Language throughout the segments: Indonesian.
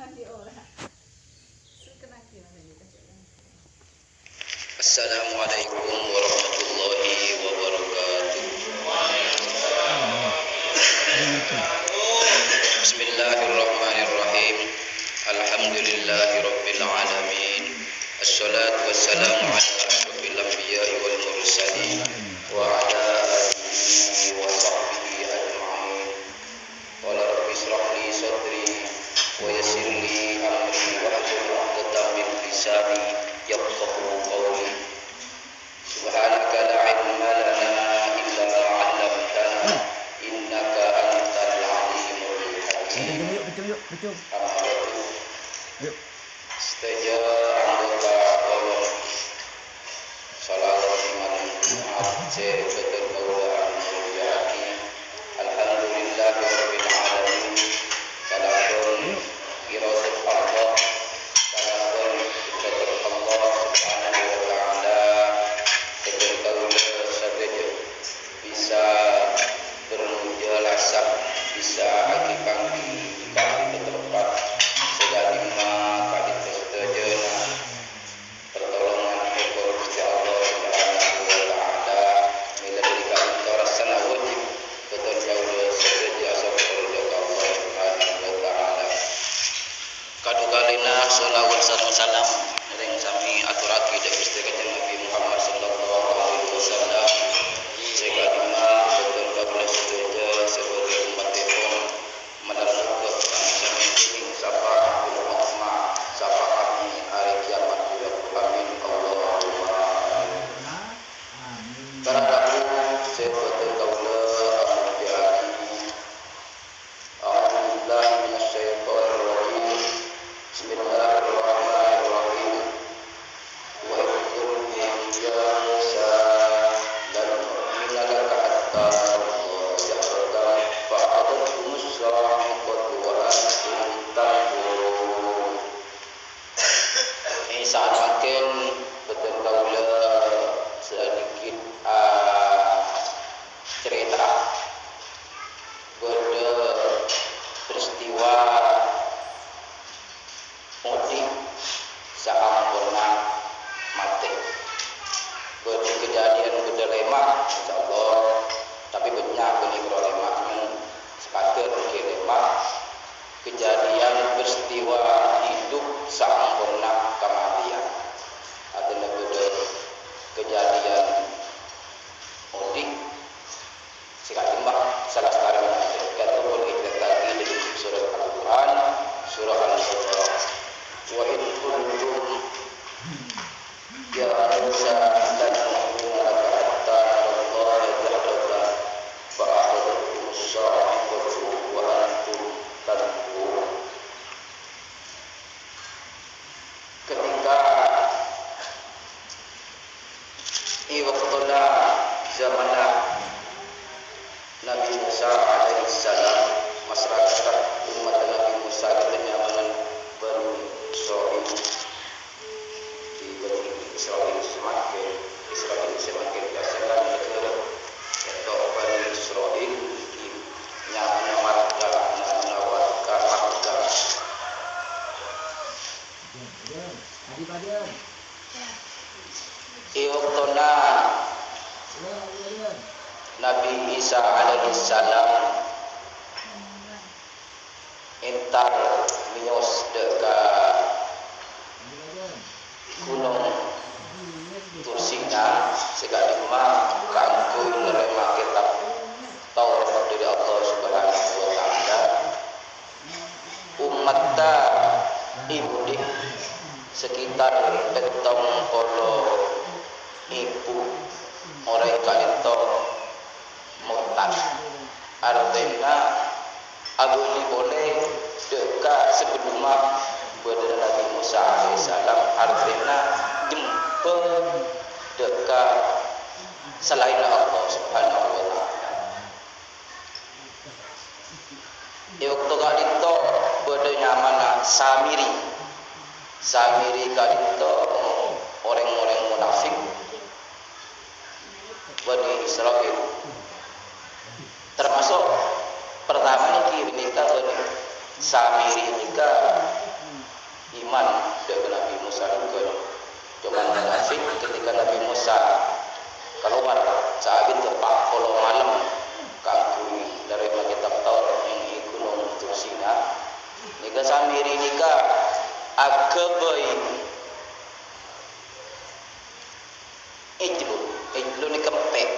Assalamualaikum warahmatullahi wabarakatuh. Bismillahirrahmanirrahim. Alhamdulillahirabbil alamin. Assalatu wassalamu ala asyrofil anbiya'i wal mursalin wa ala alihi wa sahbihi ajma'in. Qala rabbi ishrah li sadri wa yassir li amri wahlul 'uqdatam min lisani yafqahu qawli. Subhanaka la ilma lana illa ma 'allamtana innaka antal alimul hakim. Betul. Yuk. Seteja anggota Allah salawat iman Aceh betul kaulaan terjadi. Alhamdulillahirabbil alamin. Salawat iradat Allah, salawat kepada Allah subhanahu wa ta'ala. Betul kaulah sahaja bisa bermujalasah, bisa akibat di tempat segala kali terjadi pertolongan ekor Gusti Allah subhanahu wa ta'ala melalui kami rasana wajib betul kaulah sahaja asal Allah subhanahu wa ta'ala. Kadugalina sholawat sareng salam ring sami aturake dening Gusti Kanjeng Nabi Muhammad sallallahu alaihi wasallam. Sekalima betul kaulah sahaja sebagai umatipun menaruh sami ing sapa rahmat sapa kami hari kiamat amin Allahumma amin. Barangkali sebetul kaulah Abu Jahal. A'udzubillahi minasyaitonir rajim. Bismillahirrahmanirrahim. Wa yaqulu ya Musa lan nu'mina laka hatta ya'lamu fa'adatumus sa'iqatu wa antum tanzurun. Ini saat makin betul kaulah sedikit cerita peristiwa mudik sahampurna mati. Kejadian beda lemak insyaallah, tapi banyak benih lemaknya sepakat ke lemak. Kejadian peristiwa hidup sahampurna kematian. Ada beda kejadian mudik sekalimbah salah satu kata boleh kita lagi dari surat Al-Quran surah Al-Baqarah. Wa in kuntum ya Musa lan nu'mina laka hatta Allah yahdaka fa akhadhakum as-sa'iqatu wa antum tanzurun. Ketika iwaqtuna zamana Nabi Musa alaihissalam, masyarakat umat Nabi Musa katanya dengan Bani Israil di Bani Israil semakin biasakan negara atau Bani Israil nyamanya warga iwaktona Nabi Isa alaihissalam entar minyos deka gunung Tursina sekalima kanggo nerima kitab Taurat dari Allah subhanahu wa ta'ala. Umatta ibudik sekitar petong polo ibu orang kalito mutan artinya aguni boleh dekat sebelum berada Nabi Musa alaihissalam artinya jemput dekat selain Allah subhanahu wa ta'ala. Waktu kalito berada nyaman Samiri kalito orang-orang munafik Bani Israil termasuk pertama ini nikah Samiri nikah iman dengan Nabi Musa juga. Cuma nasib ketika Nabi Musa keluar saat itu Pak kalau malam kangkui dari kitab Taurat yang gunung Tursina nika samiri nika akabai ijlu nika pek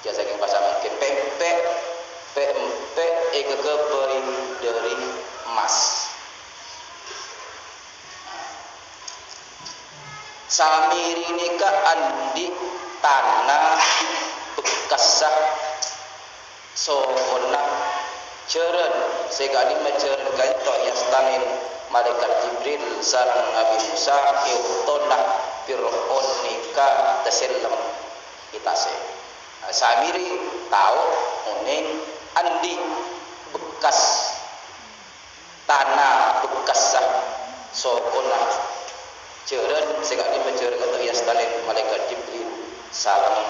jasa yang pasangan ke pek akabai dari emas. Samiri nika andi tanah bekasah sohona ceren segala macam kanto yastanin malaikat Jibril sarang Nabi Musa iutona Fir'aun nika tasellam itase. Samiri tahu uning andi bekas tanah bekasah sohona ceren segala macam kanto yastanin malaikat Jibril sarang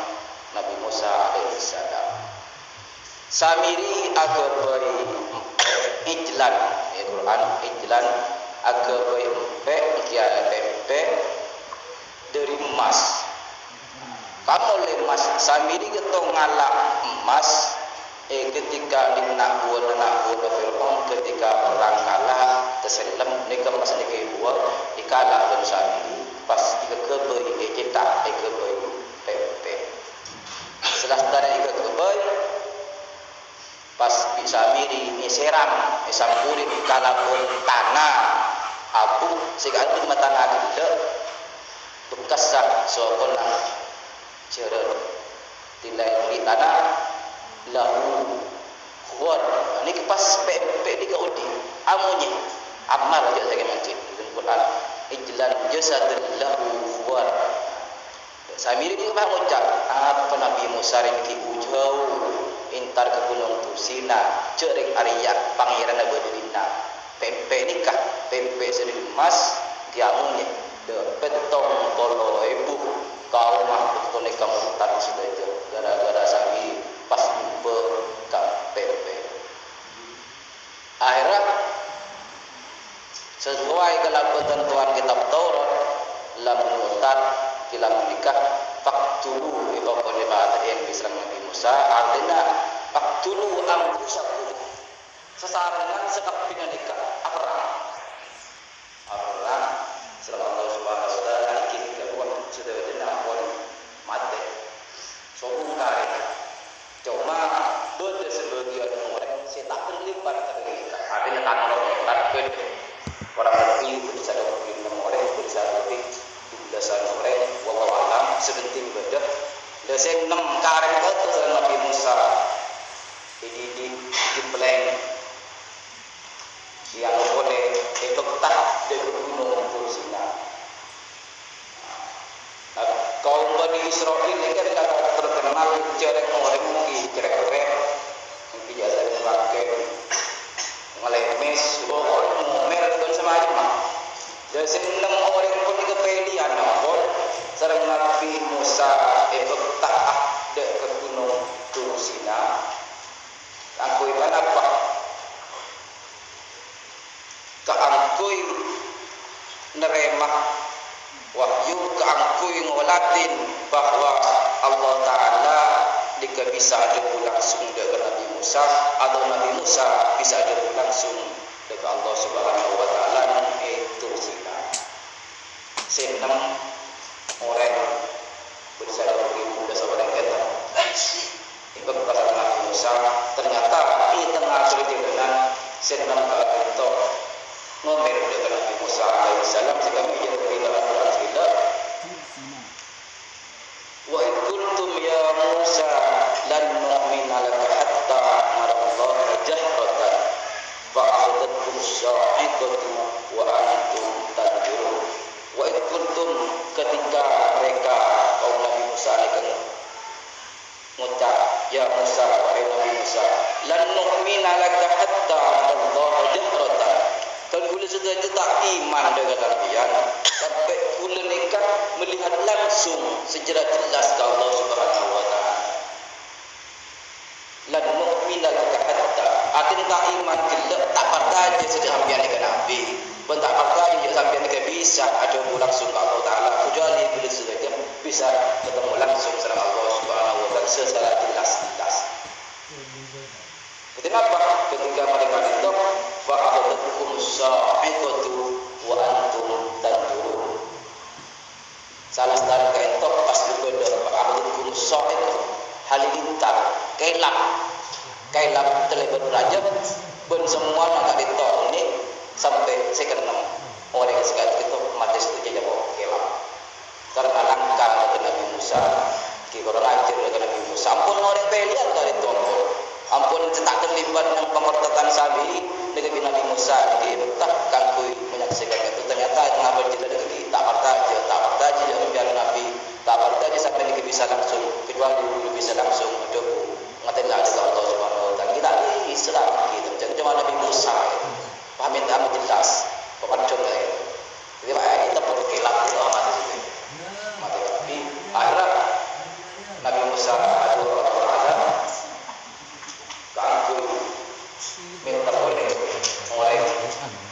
Nabi Musa alaihissalam. Samiri agabai ijlan Quran ijlan agabai empe kia tempe dari emas. Kamu lemas samiri ketong ngalak emas ketika nak buat Fir'aun ketika orang kalah terselam nika emas nika buat dikalah dan samiri pas ika kebai cetak kebai tempe. Setelah ika kebai pas bisa miri seram sampuri kalapun tanah abu segala mata nagde bekas sokona ceren tilai di tanah lahu khur ni pas pepe di gaudi amunye amal aja saya macam dalam Quran ijlan jasadul lahu khur samiri dia bah ngucap apa Nabi Musa ki ujau intar ke gunung Tursina cering Arya pangeran Abadilina pempe nikah pempe sedih emas kiamunya de petong tolo ibu kau mah betul nikah mutar sudah gara-gara sami pas jumpa kang pempe akhirat sesuai dengan ketentuan kitab Taurat lamun mutar kilam nikah faktulu ibaqul ibadain bisang Nabi Musa artinya faktulu amrusakum sesarengan sekapina nikah perang selama Allah Subhanahu wa taala iki keluar sudah dina pun mati sobung kare cuma bode sebagian orang saya tak terlibat terlibat artinya kan orang orang lebih bisa dapat orang bisa lebih dasar orang wallahu alam sebenting bedah dasar 6 karen itu Nabi Musa di plan yang boleh dibektak di gunung Tursina. Kaum Bani Israel ini kan terkenal cerek orang mungkin cerek yang biasa dipakai ngelemis orang momer dan semacam dan senang orang pun kepelian pun sareng Nabi Musa bektak dek ke gunung Tursina angkui apa keangkui neremah wahyu keangkui ngolatin bahwa Allah Ta'ala jika bisa ada langsung dengan Nabi Musa atau Nabi Musa bisa ada langsung dengan Allah Subhanahu wa Ta'ala itu Tursina senang orang bersama beribu dan sahabat kita ikut pasal Nabi Musa ternyata di tengah perjalanan senang keagentok ngomer dengan Nabi Musa alaihissalam jika menjadi dalam Quran kita wa in kuntum ya Musa lan nu'mina laka hatta narallaha jahratan fa akhadhatkum sa'iqatu wa antum tadbirun wa in kuntum ketika mereka kaum Nabi Musa akan mengucap ya Musa wahai Nabi Musa lan nu'mina laka hatta narallaha jahratan kalau kula sudah tak iman dengan kalian sampai kula nekat melihat langsung secara jelas ke Allah Subhanahu wa taala lan nu'mina laka hatta atin tak iman kita tak pada aja sudah ambil dengan Nabi bentak perkara juga sampai mereka bisa ada langsung ke Allah Ta'ala kecuali bila saja bisa ketemu langsung sama Allah Subhanahu wa Ta'ala secara jelas-jelas. Kenapa? Ketika mereka itu fa'akhadhatkum sa'iqatu wa antum tanzurun. Salah satu kentok pas digoda fa'akhadhatkum sa'iqatu halilintar kailap terlebar raja pun semua nak ditok ini sampai second 6 orang sekali itu mati setuju jawab kelap karena langkah ke Nabi Musa kita rajin ke Nabi Musa ampun orang pelian dari itu ampun tak terlibat dengan pemerintah sabi dengan Nabi Musa di tak kangkui menyaksikan itu ternyata kenapa tidak ada lagi tak parta aja biar Nabi tak parta aja sampai dia bisa langsung kecuali dia bisa langsung hidup ngatain ada Allah Subhanahu wa Ta'ala kita ini Islam gitu jangan cuma Nabi Musa paham yang amat jelas pemerintah jadi kita perlu kelak itu amat itu mati tapi akhirnya Nabi Musa ada kangkui minta boleh mulai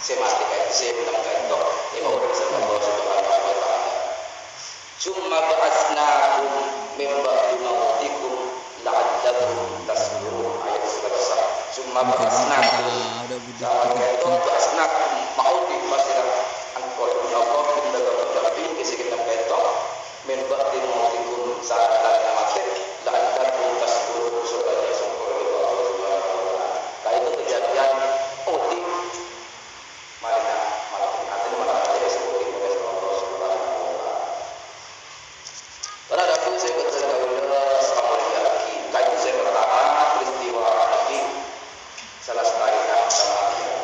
semati kayak minta itu lima orang sama Allah Subhanahu wa Ta'ala cuma ba'atsnakum min ba'di mautikum la'allakum tasbirun ayat 11 cuma ba'atsnakum itu ba'atsnakum mauti pasirah angkor ya Allah mendadak tapi kisi kita betok min ba'di mautikum saat kalian mati la'allakum tasbirun supaya sempurna itu Allah Subhanahu wa Ta'ala kayak itu kejadian uti malah seperti Allah Subhanahu wa Ta'ala. Pada waktu saya bercerita sama lagi, kayu saya pertama peristiwa lagi salah sekali sama dia.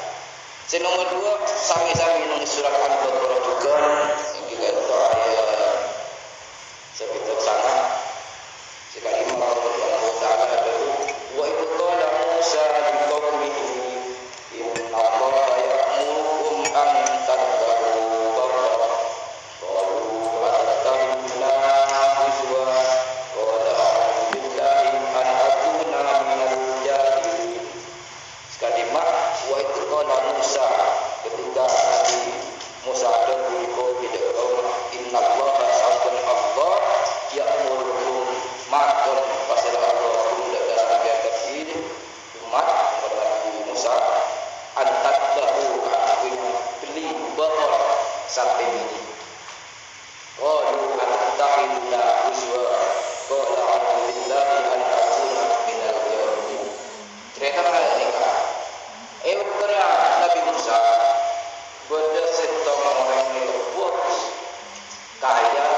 Saya nomor 2 sami-sami nulis surat Al-Baqarah juga yang juga itu ayat saya pintu sana sekali mau Allah Ta'ala dulu wa idh qala Musa liqaumihi inna Allaha ya'murukum an tadhbahu baqarah qalu atadhbuna huzwa qala a'udzu billahi an akuna minal jahilin. Sekali mak wa idh qala Musa ketika Nabi Musa ada berikut di dalam inna Allaha sabun Allah ya'murukum makon pasal Allah tidak ada nabi yang kafir umat Nabi Musa antat bahu kafir beli bakar sampai ini qalu attakhiduna huzwa qala a'udzu billahi an akuna minal jahilin. Ternyata mereka beberapa Nabi Musa berdesetong orang itu bagus kaya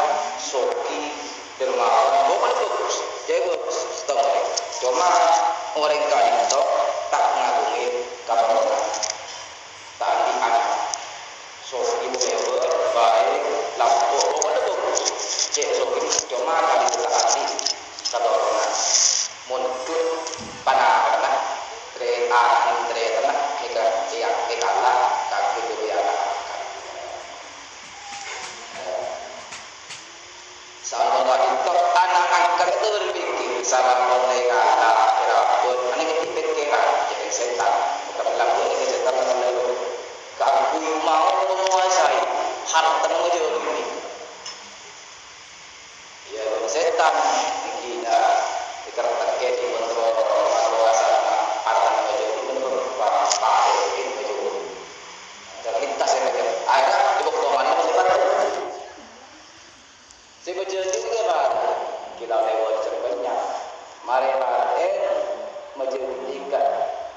soki dermawan bukan bagus jadi bagus setengah cuma orang kaya itu tak ngagungin kapan orang tak di anak soki beber baik lampu bukan bagus cek soki cuma kali tak hati kata orang muncul panah tanah jika yang kalah kaki itu ya sama itu anak angkat itu berpikir sama mulai kalah berapun ini kepikiran jadi setan bukan bilang ini setan melalui kaku mau menguasai harta menjadi ini ya setan gila dikatakan di kontrol penguasaan harta menjadi pakai ini dan lintas yang macam ada di bawah mana saya baca juga kan kita lewat cerpennya mari menjadikan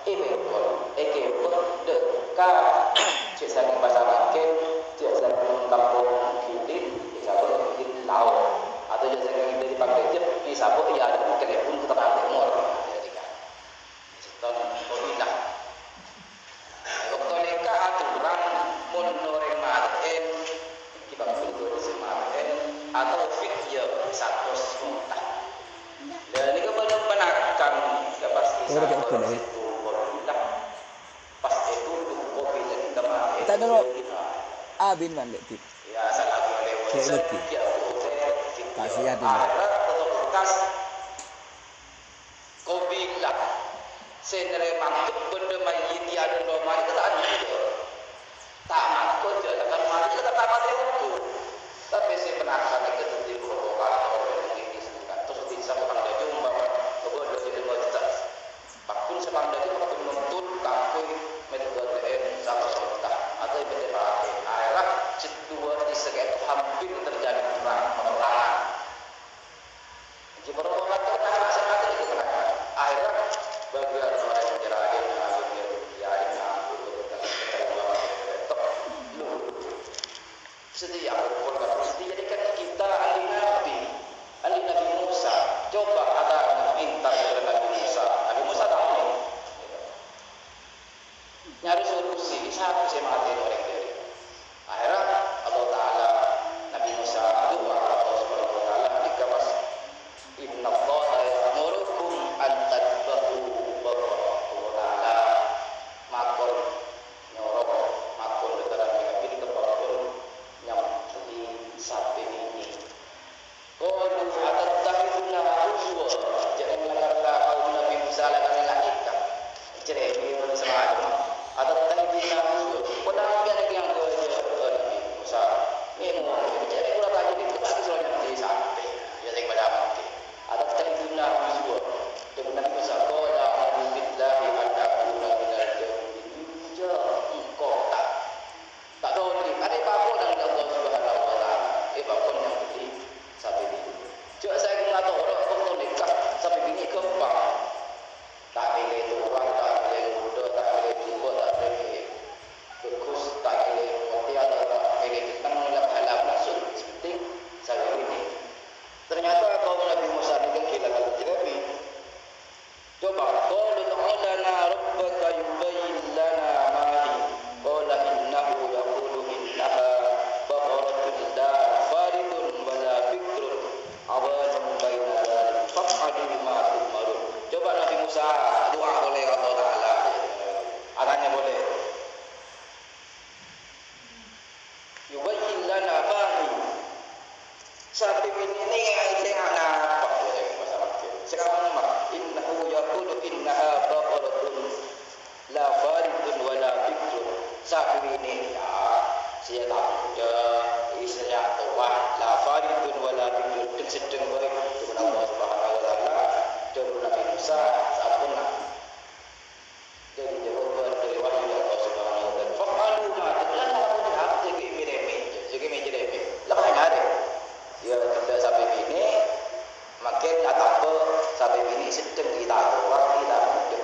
ekor dekat cesar bahasa makin cesar kampung kidin disabut kidin laut atau cesar kidin dipakai je disabut ya ada mungkin pun kita pakai timur jadi kan setahun komilah waktu nikah aturan menurut marten kita betul semarten atau video satu semudah dan ini kepada penakkan ya pasti satu itu komilah pas itu kopi dan kemarin Tak ada abin man lekit. ya salah lewat ya Kasihan tu. atau bekas kopi lah senere mantep benda mayit ada rumah itu tak ada tak sedia berkumpul kat sedia jadikan kita ahli Nabi Musa. Coba ada minta kepada Nabi Musa. Nabi Musa tak mau. Nyari solusi, satu saya mati orang dia. Akhirnya Allah Taala Nabi Musa doa Allah Subhanahu Wa Taala dikawas Inna Allah ya'murukum an tadbahu baqarah. Allah Taala makon nyorok makon dekaran pilih kebakon nyampi sapi ini. Qalu atattakhiduna huzwa. Jadi melanggar kaum Nabi Musa lakukan ikan. Jadi ini sama ada. Atattakhiduna huzwa. Padahal dia yang Nabi Musa. Ini mau jadi pula tadi itu lagi soalnya nanti sampai. Ya saya pada mati. Atattakhiduna huzwa. Dengan Nabi Musa qala a'udzu billahi an aqula minal jahilin. Engkau tak tahu ni. Ada apa-apa dengan Allah Subhanahu Wa Taala. Apa-apa yang penting sampai ini. Cuma saya enggak tahu orang kalau nikah sampai ini kembang. Tak boleh turun, tak boleh muda, tak boleh tua, tak boleh bagus, tak boleh mutia, tak boleh kita menolak halal langsung. Penting sampai ini. Ternyata kaum Nabi Musa ini gila Nabi. Coba qalu ta'alana rabbaka yubayyin lana ma hi. Qala innahu yaqulu innaha baqaratun la faridun wa la bikrun awanun baina dzalik fa'alu ma tu'marun. Coba Nabi Musa doa oleh Allah Taala. Adanya boleh. Yubayyin lana ma hi. Sapi ini yang apa bahasa Mekah. Sekarang mah innahu yaqulu innaha baqaratun la faridun wa la bikrun. Sapi ini ya saya tak muda, istilahnya tua, la faridun wa la bikrun. Dan sedang baik dengan Allah Subhanahu Wa Taala. Dan Nabi Musa sempurna. Jadi jawaban dari wahyu Allah Subhanahu Wa Taala. Fa'alu ma ta'ala punya segi mireme, segi mireme. Lepas ada. Ya kita sampai ini makin atau sampai ini sedang kita orang kita muda.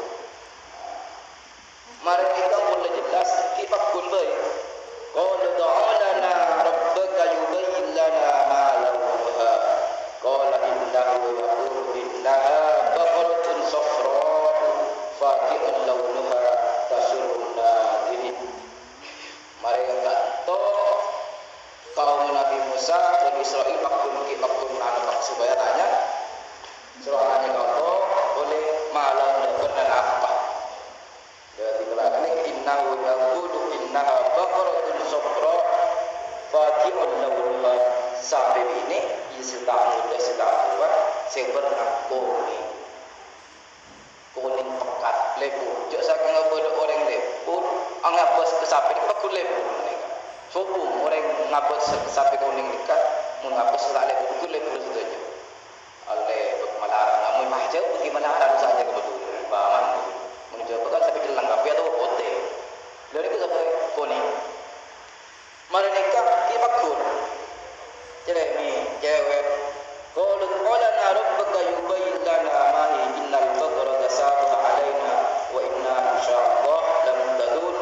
Mari kita boleh jelas kita pun baik. Qala ta'alana rabbaka yubayyin lana ma launuha. Qala innahu yaqulu innaha baqaratun safra'u faqi'un launuha tasurrun nadirin. Mari kita kaum Nabi Musa dan Israel makbul anak supaya tanya soalannya kau boleh malam dan apa jadi belakang ini innahu yaqulu innaha baqaratun safra faqi'un launuha. Sampai ini sudah muda sudah tua sebenarnya kuning pekat lepur jok saking ngabod orang lepur anggap bos kesapi pakul lepur mereka subuh orang ngabod sapi kuning dekat mengapa setelah lepur itu aja oleh malarang namun macam pergi malarang saja kebetulan bahan mencoba kan sampai dilanggapi atau hotel dari itu sampai kuning mereka dia pakul jadi ini cewek qala rabbaka yubayyin lana ma hi innal baqara tasabaha alaina wa inna insyaallah lam tadul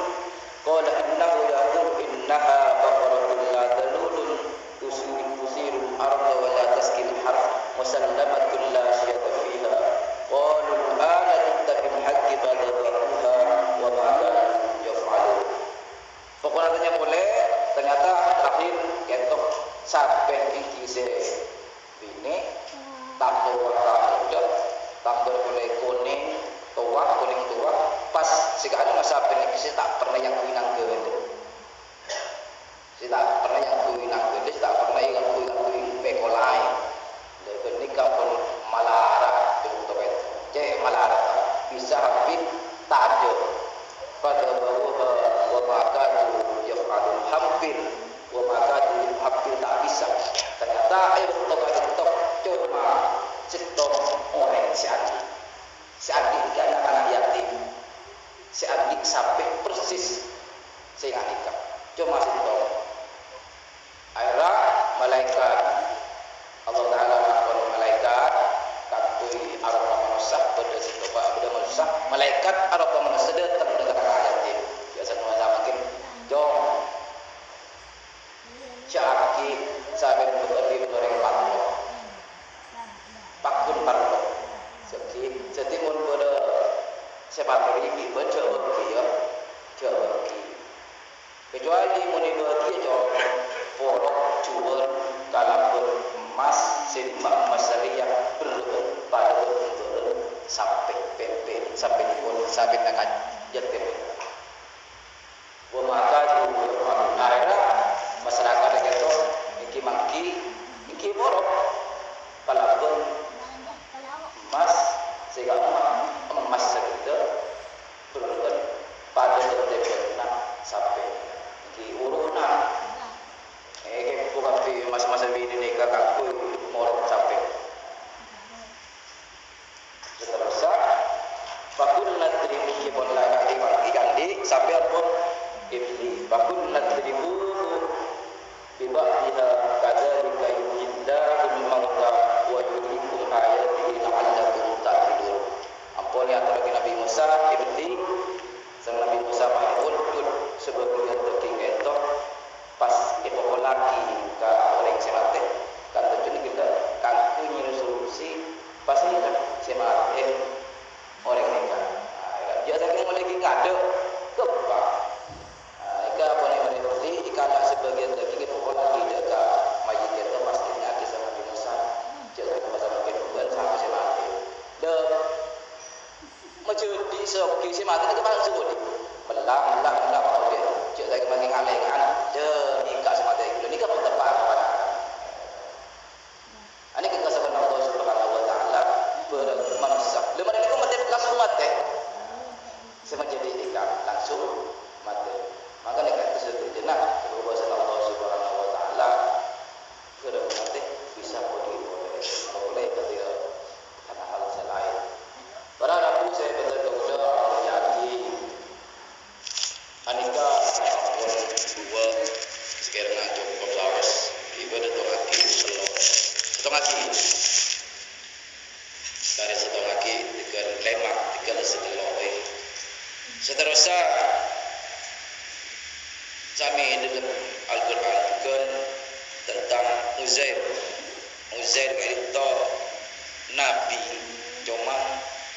qala innahu yaqulu innaha baqaratun la dalulun tusirul arda wa la taskil harf musallamatun la syiyata fiha qalu ana tattabil haqqi fadharuha wa ma kanu yaf'alun. Pokoknya tanya boleh ternyata terakhir ketok sampai iki se ini tambah muda tambah boleh kuning tua pas sekarang masa penekisi tak pernah yang kuinang ke itu saya tak pernah yang kuinang ke itu tak pernah yang kuinang pekolai dan nikah pun malara untuk itu cek malara bisa habis tak ada pada bahwa wabaka yaf'alun hampir wabaka hampir tak bisa ternyata ayo tok cuma cetok orang si adik ke anak-anak yatim si adik sampai persis sehingga nikah cuma cetok akhirnya malaikat Allah Ta'ala mengatakan malaikat katui arah manusia pada situ pada manusia malaikat arah manusia datang dengan anak yatim biasa manusia makin jom cara sampai pepe sampai pun sampai dengan jatuh. Maka di akhirnya masyarakat itu iki mangki iki borok palagun emas sehingga emas segitu turun pada depan sampai iki urunan bukan di masa-masa ini nikah aku morok sampai seterusnya fakul nadribu kibon lagi ikan di sampai pun ibli fakul nadribu bibaknya kadzalika yuhillahul mauta wa yuriikum ayatihi la'allakum ta'qilun. Ampun ya antara Nabi Musa ibli sang Nabi Musa mahun sebagian terking itu pas epoch lagi ke orang semate kan tentunya kita kangku solusi pasti kan semate orang nikah dia tak mau lagi ngade kepa ika apa nih berarti ika ada sebagian lagi epoch lagi dekat mayit itu pasti nyaki sama Nabi Musa jadi masa mungkin bukan sama semate de menjadi sebagai semate itu paling sulit melang mau dia cek saya kemarin ngalengan de nikah semata itu nikah pun tepat pada ini kekasihan Allah Subhanahu wa taala bermamsak lemah ini kok mati langsung mati sama jadi nikah langsung mati maka nikah itu sejenak kekuasaan Allah Subhanahu wa taala mati bisa boleh ketika karena hal selain para rabu saya betul-betul menjadi anika dua sekarang cukup lawas ibadah tongaki setongaki dari setongaki tiga lemak tiga sedeloi seterusnya kami dalam Al-Quran juga tentang Uzair itu Nabi cuma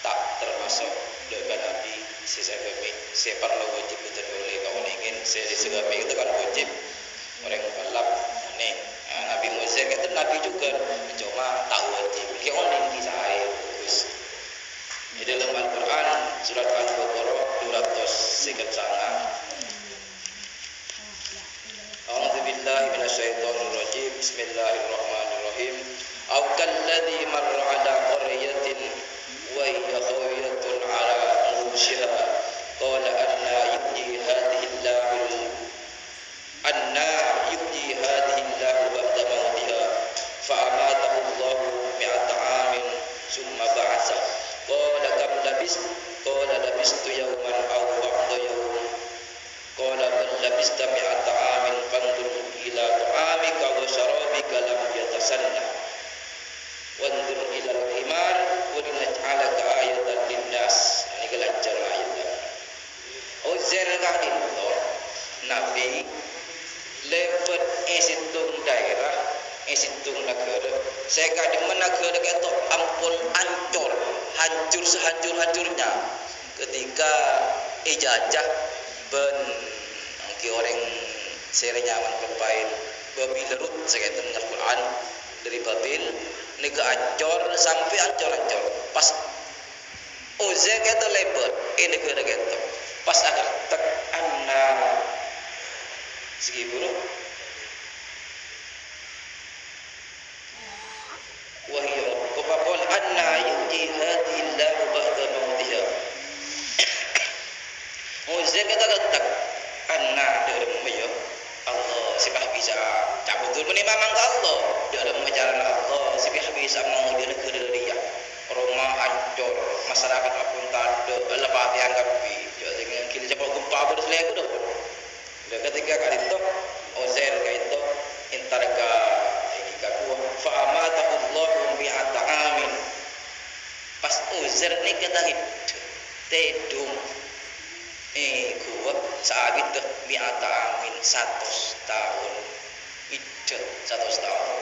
tak termasuk dengan Nabi sesegami siapa lo wajib betul oleh kawan ingin sesegami itu kan wajib orang balap nih Nabi Musa itu Nabi juga cuma tak wajib kayak orang ini saya terus di dalam Al-Quran surat Al-Baqarah 209 A'udzubillahi minasyaitonirrajim Bismillahirrahmanirrahim Aw kalladzi marra 'ala qaryatin wa hiya khawiyatun 'ala urushiha qala anna yuhyi hadhihi Allahu ba'da mawtiha fa amatahu Allahu mi'ata 'amin summa ba'atha qala kam labistu yawman aw ba'da yawm qala bal labista mi'ata 'amin fanzur ila ta'amika wa sharabika lam yatasanna wanzur ila al-himar wa linaj'alaka ayatan linnas ini kelancar ayat Uzair kan itu Nabi lewat esitung daerah esitung negara saya kadang menegara itu ampun hancur sehancur-hancurnya ketika ijajah ben angki orang serenyaman berpain babi lerut saya kata dengan Quran dari Babil nega ancor sampai ancor pas Uzair kata lebat negara kata pas agar tek anak segi buruk wahyu qul anna yuhyi hadhihi Allahu ba'da mawtiha Uzair kata tek anak dari Allah sibah bisa cabut menimba mangga Allah dalam menjalan Allah sibah bisa mengudir negeri dia rumah hancur masyarakat apun tado lepas dianggap jadi kini cepat gempa berselek udah ketika kali itu Uzair itu intarga ikikaku fa amatahu Allahu mi'ata 'amin pas Uzair ni kata itu tedung kuat saat itu mi'ata 'amin 100 tahun itu 100 tahun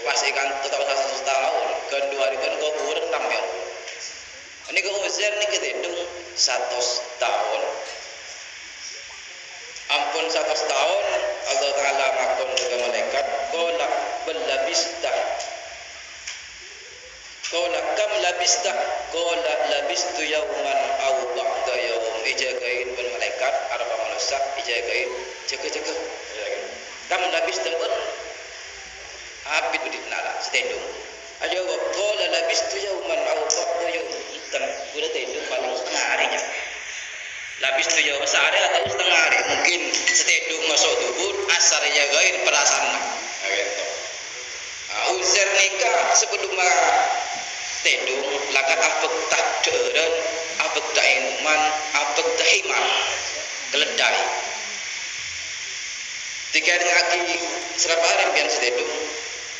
pastikan tetap 100 tahun kedua hari kan kau kurang ya ini ke Uzair ni kita hitung 100 tahun ampun 100 tahun Allah Ta'ala makon juga malaikat qala bal labista Qala kam labista? Qala labistu yawman aw ba'da yawm. Ijagain pun malaikat arba manusia ijagain jaga-jaga. Kam labista pun abid uditnala setendung. Aja qala labistu yawman aw ba'da yawm. Kan udah tendung paling setengah harinya. Labistu yawman sehari atau setengah hari. Mungkin setendung masuk duhur asar jagain perasaan. Gitu. Uzer nikah sebelum tedung lakat apek tak deren apek tak inuman apek tak himar keledai tiga lagi serapa hari pian setedung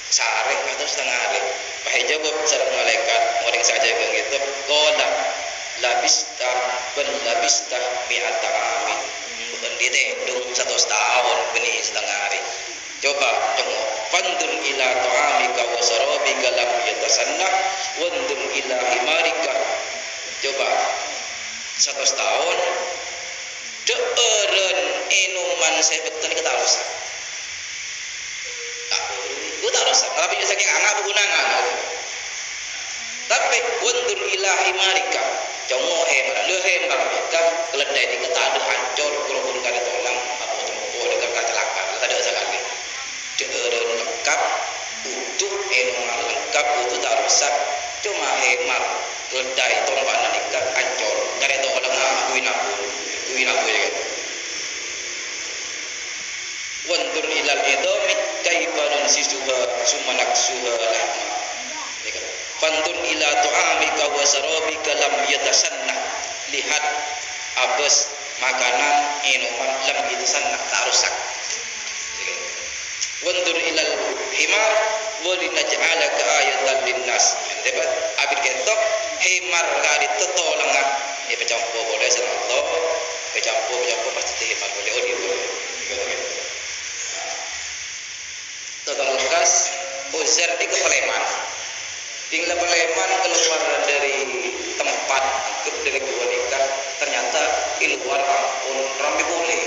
sehari atau setengah hari pakai jawab sarang malaikat orang saja yang gitu kola labista ben labista mi'ata amin bukan di tedung 1 tahun benih setengah hari. Coba tengok fandur ila ta'amika wa sarabika lam yatasanna wandur ila himarika. Coba 100 tahun deureun inuman sebetulnya kita rusak. Tak kita rusak. Tapi saking angak bergunaan. Tapi wandur ila himarika. Jomo hemar mereka keledai di kita ada hancur kurun kali tolong apa jempol dekat kecelakaan ada sekali. Deureun lengkap untuk enuman lengkap untuk tak rusak cuma hemar keledai tompanan nikah hancur dari tu orang kuinabu ya. Wandur ilal idami kaifa sisuha sumanaksuha lahma. Fantur ila tu'amika wa sarabika lam yatasanna. Lihat abes makanan minuman lam yatasanna tak rusak. Wandur ilal himar wa linaj'alaka ayatan linnas. Dapat abid ketok himar kali tetolongan ya pecampo boleh Allah pecampo pasti himar boleh total lekas Uzair di kepeleman tinggal peleman keluar dari tempat dari gua nikah ternyata keluar ampun ramai boleh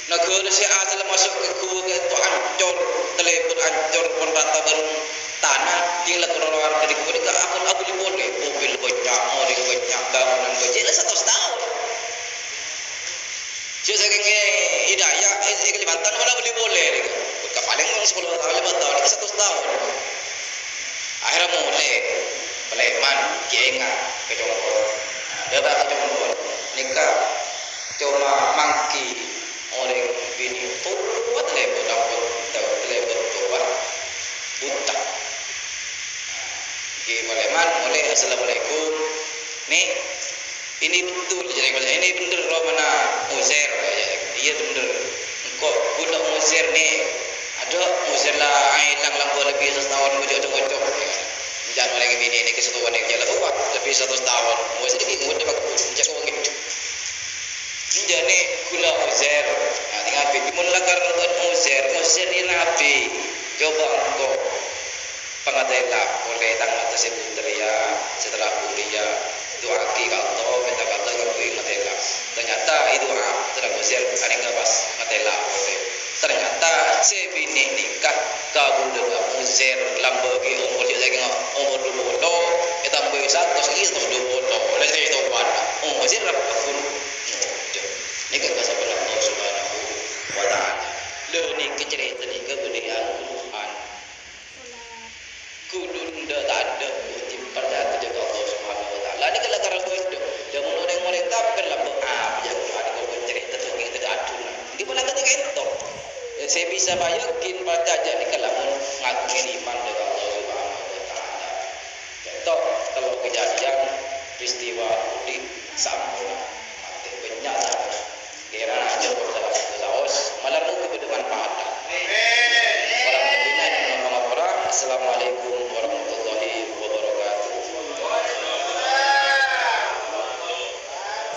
negara si asal masuk ke gua itu hancur telepon hancur pun rata bareng tanah tinggal keluar dari gua nikah aku boleh mobil banyak orang banyak bangunan banyak 100 tahun jadi saking hidayah Kalimantan mana boleh paling 10 tahun 5 tahun 100 tahun akhirnya mulai peleman kienga kejompol dapat kejompol nikah cuma mangki orang bini tua telepon dapat telepon tua buta ki peleman mulai assalamualaikum nih ini betul jadi kalau ini bener roh mana Uzair iya bener engkau budak Uzair nih ada Uzair lah hilang gua lebih 1 tahun gua jangan lagi bini ini kesetuan yang jalan tua lebih 100 tahun mau sedikit muda bagus jago gitu jadi gula Uzair nah tinggal bimun lakar buat Uzair ini nabi coba engkau pengatela boleh tanggal tersebut teriak setelah kuliah doa ki kata minta kata kau ngatela ternyata itu setelah Uzair ada nggak pas ngatela boleh ternyata sebini nikah kabul dengan Uzair lambagi umur dia saya umur 20 kita ambil 1 terus 20 oleh itu pada Uzair rapun nikah ke sebelah Allah Subhanahu wa taala le ni kecerita ni kebudayaan Quran kudun dah tak ada tim percaya jaga Allah Subhanahu wa taala ni kalau cara bodoh dia orang kafir lah jangan ada kau cerita tu kita ada di mana ketika itu saya bisa bayangin pada